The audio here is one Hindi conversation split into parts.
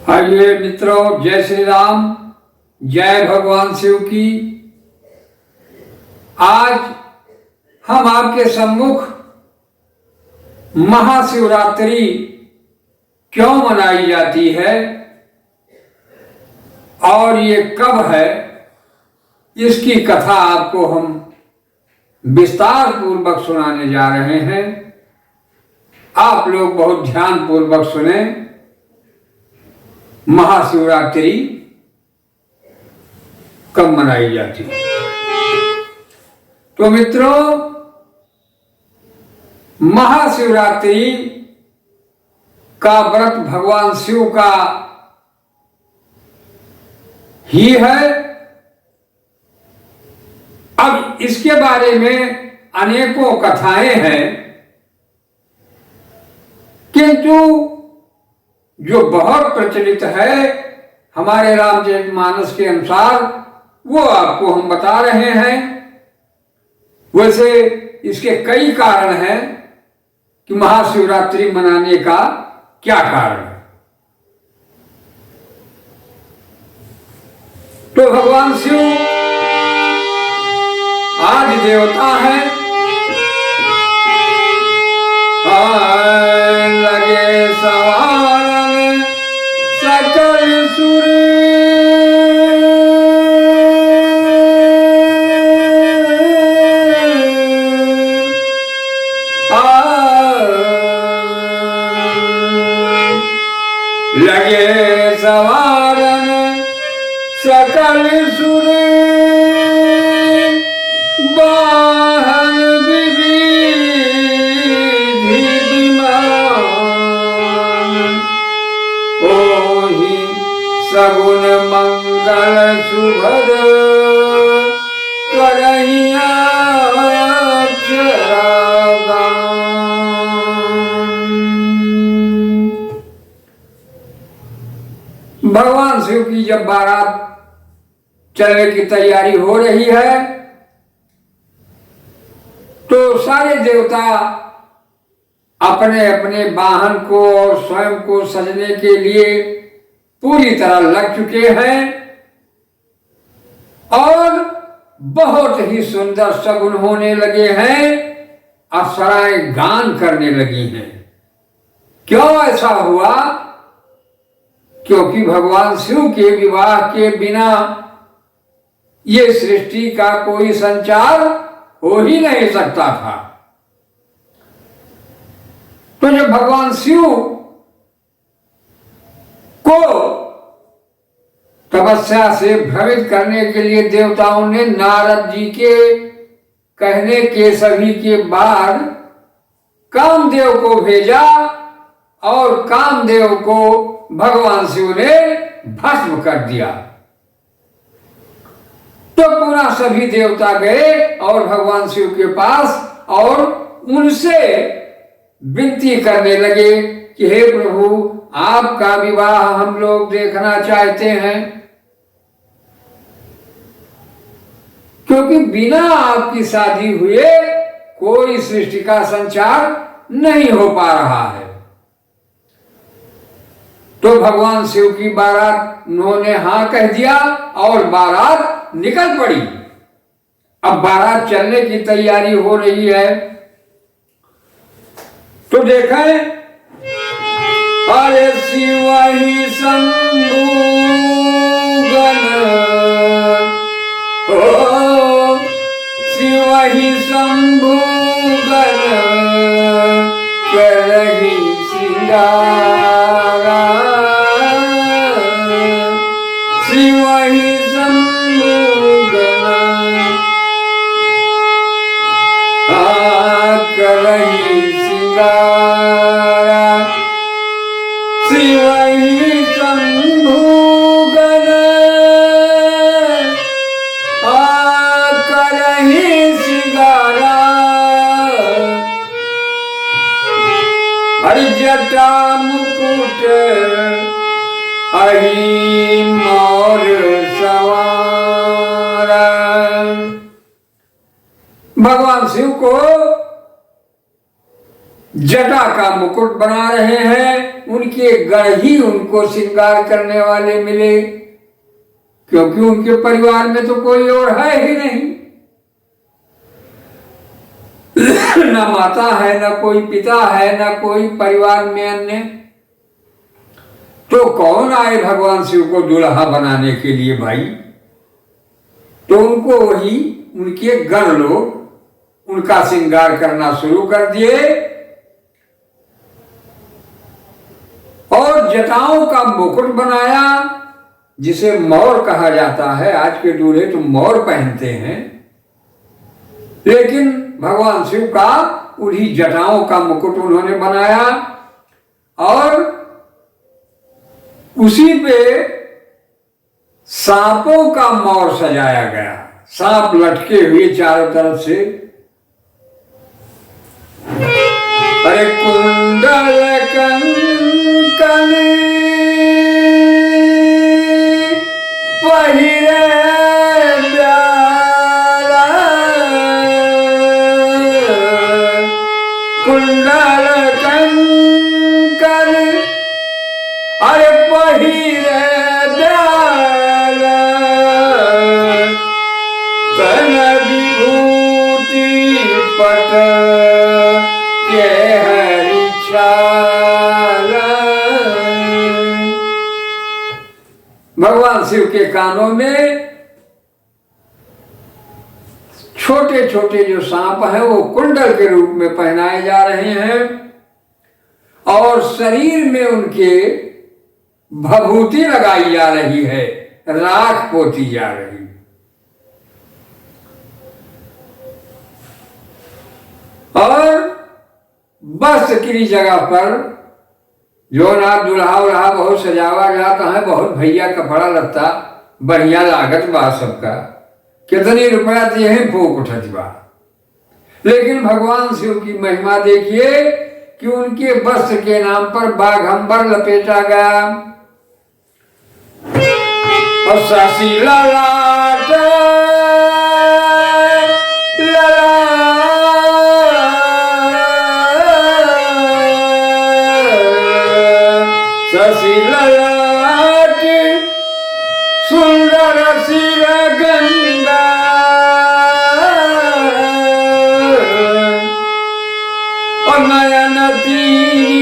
आइए मित्रों, जय श्री राम, जय भगवान शिव की। आज हम आपके सम्मुख महाशिवरात्रि क्यों मनाई जाती है और ये कब है, इसकी कथा आपको हम विस्तार पूर्वक सुनाने जा रहे हैं। आप लोग बहुत ध्यान पूर्वक सुने। महाशिवरात्रि कब मनाई जाती है? तो मित्रों, महाशिवरात्रि का व्रत भगवान शिव का ही है। अब इसके बारे में अनेकों कथाएं हैं, किंतु जो बहुत प्रचलित है हमारे रामचरितमानस के अनुसार, वो आपको हम बता रहे हैं। वैसे इसके कई कारण हैं कि महाशिवरात्रि मनाने का क्या कारण है। तो भगवान शिव आदि देवता है। लगे सवारन सकल सुर, लगे सवारन सकल सुर, वाहन विविधि विमान, ओहि सगुन मंगल सुभद, करहि अक्षरागान। भगवान शिव की जब बारात चलने की तैयारी हो रही है, तो सारे देवता अपने अपने वाहन को और स्वयं को सजने के लिए पूरी तरह लग चुके हैं और बहुत ही सुंदर सगुन होने लगे हैं। अप्सराएं गान करने लगी हैं। क्यों ऐसा हुआ? क्योंकि भगवान शिव के विवाह के बिना ये सृष्टि का कोई संचार हो ही नहीं सकता था। तो जब भगवान शिव को तपस्या से भ्रमित करने के लिए देवताओं ने नारद जी के कहने के सभी के बाद कामदेव को भेजा और कामदेव को भगवान शिव ने भस्म कर दिया। तो पुनः सभी देवता गए और भगवान शिव के पास और उनसे विनती करने लगे कि हे प्रभु, आपका विवाह हम लोग देखना चाहते हैं, क्योंकि बिना आपकी शादी हुए कोई सृष्टि का संचार नहीं हो पा रहा है। तो भगवान शिव की बारात उन्होंने हां कह दिया और बारात निकल पड़ी। अब बारात चलने की तैयारी हो रही है। तो देखें, अरे शिव ही शंभु गण, ओ शिव ही शंभु गण, करहि श्रृंगार, शिव ही शंभु गण, करहि श्रृंगार, शिव ही शंभु गण, करहि श्रृंगार। हरि जटा मुकुट अहि मोर सवार। भगवान शिव को जटा का मुकुट बना रहे हैं, उनकी उनके गण ही उनको श्रृंगार करने वाले मिले, क्योंकि उनके परिवार में तो कोई और है ही नहीं। न माता है, न कोई पिता है, न कोई परिवार में अन्य, तो कौन आए भगवान शिव को दुल्हा बनाने के लिए भाई। तो उनको वही उनके गण लोग उनका श्रृंगार करना शुरू कर दिए और जटाओं का मुकुट बनाया, जिसे मौर कहा जाता है। आज के दूल्हे तो मौर पहनते हैं, लेकिन भगवान शिव का उन्हीं जटाओं का मुकुट उन्होंने बनाया और उसी पे सांपों का मौर सजाया गया। सांप लटके हुए चारों तरफ से। अरे कुंडल कंकण पहिरे ब्याला, कुंडल कंकण अरे पहिरे ब्याला, तन विभूति पट के हरि छाल। भगवान शिव के कानों में छोटे छोटे जो सांप हैं वो कुंडल के रूप में पहनाए जा रहे हैं और शरीर में उनके भभूति लगाई जा रही है, राख पोती जा रही। और बस की जगह पर जो ना दुल्हा उल्हा बहुत सजावा जाता है, बहुत भैया कपड़ा लगता बढ़िया लागत बा सबका, कितनी रुपया दिए हैं फूक उठत बा। लेकिन भगवान शिव की महिमा देखिए कि उनके वस्त्र के नाम पर बाघंबर लपेटा गया और शशि ललाट शशि ललाट सुंदर सिर गंगा, और नयन तीनी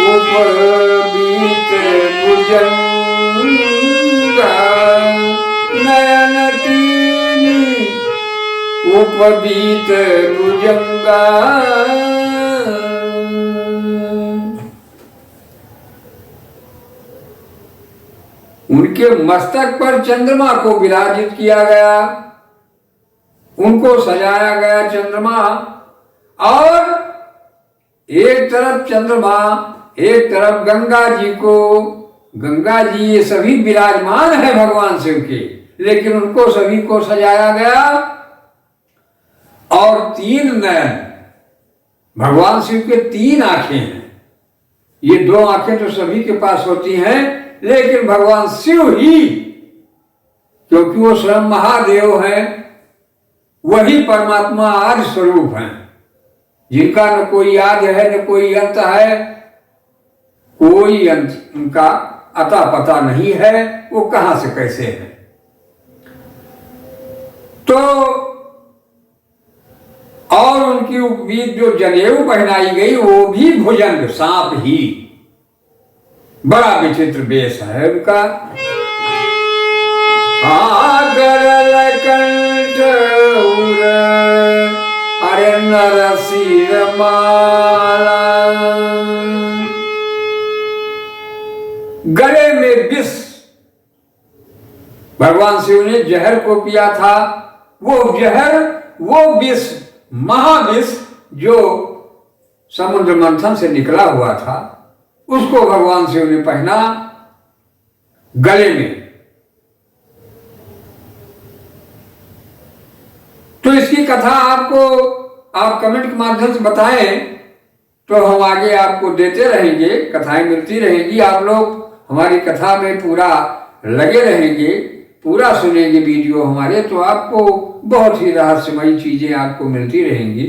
उपबीत भुजंगा, नयन तीनी उपबीत भुजंगा। उनके मस्तक पर चंद्रमा को विराजित किया गया, उनको सजाया गया चंद्रमा, और एक तरफ चंद्रमा एक तरफ गंगा जी को, गंगा जी ये सभी विराजमान है भगवान शिव के, लेकिन उनको सभी को सजाया गया। और तीन नयन, भगवान शिव के तीन आंखें हैं। ये दो आंखें तो सभी के पास होती हैं, लेकिन भगवान शिव ही, क्योंकि वो स्वयं महादेव हैं, वही परमात्मा आदि स्वरूप हैं, जिनका न कोई आदि है न कोई अंत है, कोई अंत उनका अता पता नहीं है, वो कहां से कैसे है। तो और उनकी उपवीत जो जनेऊ पहनाई गई वो भी भुजंग सांप ही, बड़ा विचित्र वेश है उनका। गरल कंठ उर अरे नरसिंह माला, गले में विष, भगवान शिव ने जहर को पिया था, वो जहर, वो विष, महाविष जो समुद्र मंथन से निकला हुआ था, उसको भगवान शिव ने पहना गले में। तो इसकी कथा आपको आप कमेंट के माध्यम से बताएं तो हम आगे आपको देते रहेंगे, कथाएं मिलती रहेंगी। आप लोग हमारी कथा में पूरा लगे रहेंगे, पूरा सुनेंगे वीडियो हमारे, तो आपको बहुत ही रहस्यमयी चीजें आपको मिलती रहेंगी।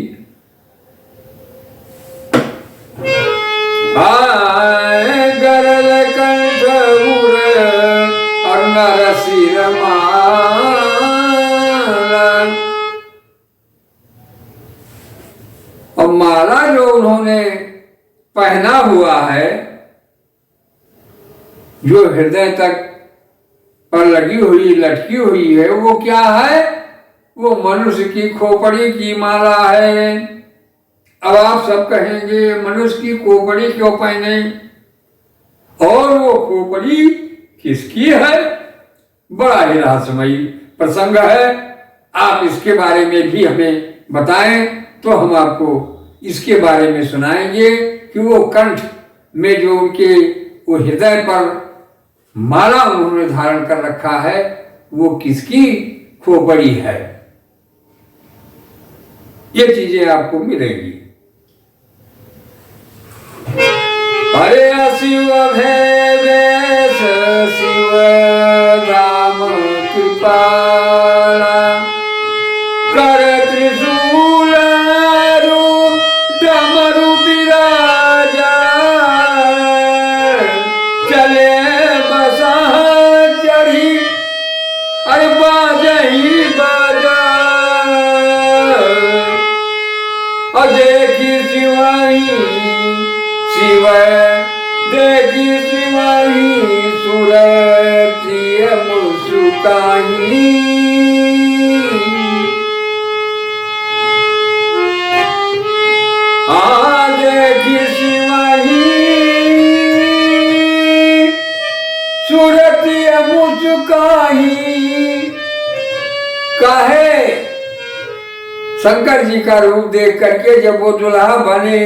पहना हुआ है, जो हृदय तक पर लगी हुई लटकी हुई है, वो क्या है? वो मनुष्य की खोपड़ी की माला है। अब आप सब कहेंगे मनुष्य की खोपड़ी क्यों पहने, और वो खोपड़ी किसकी है? बड़ा ही रहस्यमयी प्रसंग है। आप इसके बारे में भी हमें बताएं तो हम आपको इसके बारे में सुनाएंगे कि वो कंठ में जो उनके वो हृदय पर माला उन्होंने धारण कर रखा है, वो किसकी खोपड़ी है। ये चीजें आपको मिलेंगी। अरे शिव भैवेश शिव राम कृपाला, कर त्रिशूल रूप डमरू विराजा, चले बसा चढ़ी अरे बाजही बाजा, और देखी शिवाही शिव देखी शिवाही सुरती मुस्काही, देखी शिवाही सुरती मुस्काही। काहे शंकर जी का रूप देख करके जब वो दुल्हा बने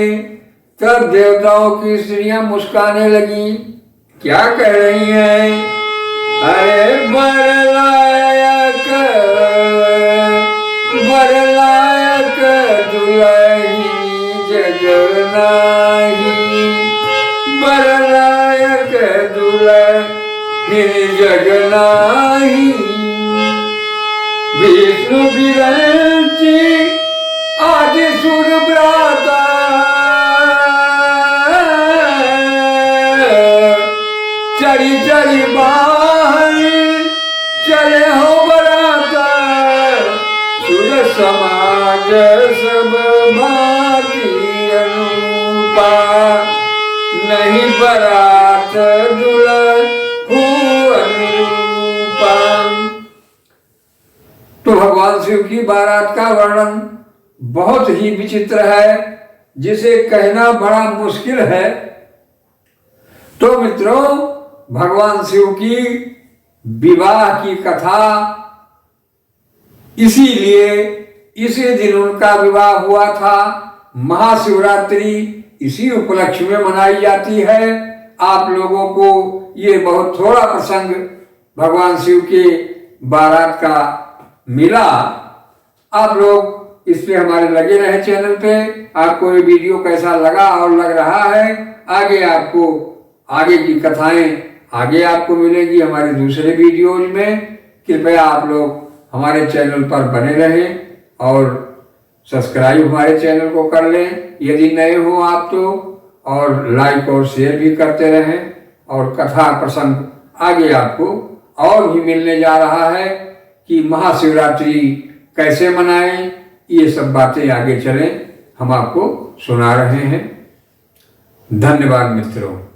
तब देवताओं की स्त्रियां मुस्काने लगी। क्या कह रही हैं? अरे बरलायक बरलायक दुल्हनी जगनाही, बरलायक दुल्हनी जगनाही। विष्णु विरंची आदि सुर भ्राता, चढ़ी चढ़ी बाहर चले हो बराता, सुर समाज सब भाती अनुपा, नहीं बरात दुल्हू अनुपा। तो भगवान शिव की बारात का वर्णन बहुत ही विचित्र है, जिसे कहना बड़ा मुश्किल है। तो मित्रों, भगवान शिव की विवाह की कथा इसीलिए इसी दिन उनका विवाह हुआ था। महाशिवरात्रि इसी उपलक्ष्य में मनाई जाती है। आप लोगों को ये बहुत थोड़ा प्रसंग भगवान शिव के बारात का मिला। आप लोग इस पे हमारे लगे रहे चैनल पे। आपको ये वीडियो कैसा लगा और लग रहा है, आगे की कथाएं आगे आपको मिलेंगी हमारे दूसरे वीडियोज में। कृपया आप लोग हमारे चैनल पर बने रहें और सब्सक्राइब हमारे चैनल को कर लें यदि नए हो आप तो, और लाइक और शेयर भी करते रहें। और कथा प्रसंग आगे आपको और भी मिलने जा रहा है कि महाशिवरात्रि कैसे मनाएं, ये सब बातें आगे चलें हम आपको सुना रहे हैं। धन्यवाद मित्रों।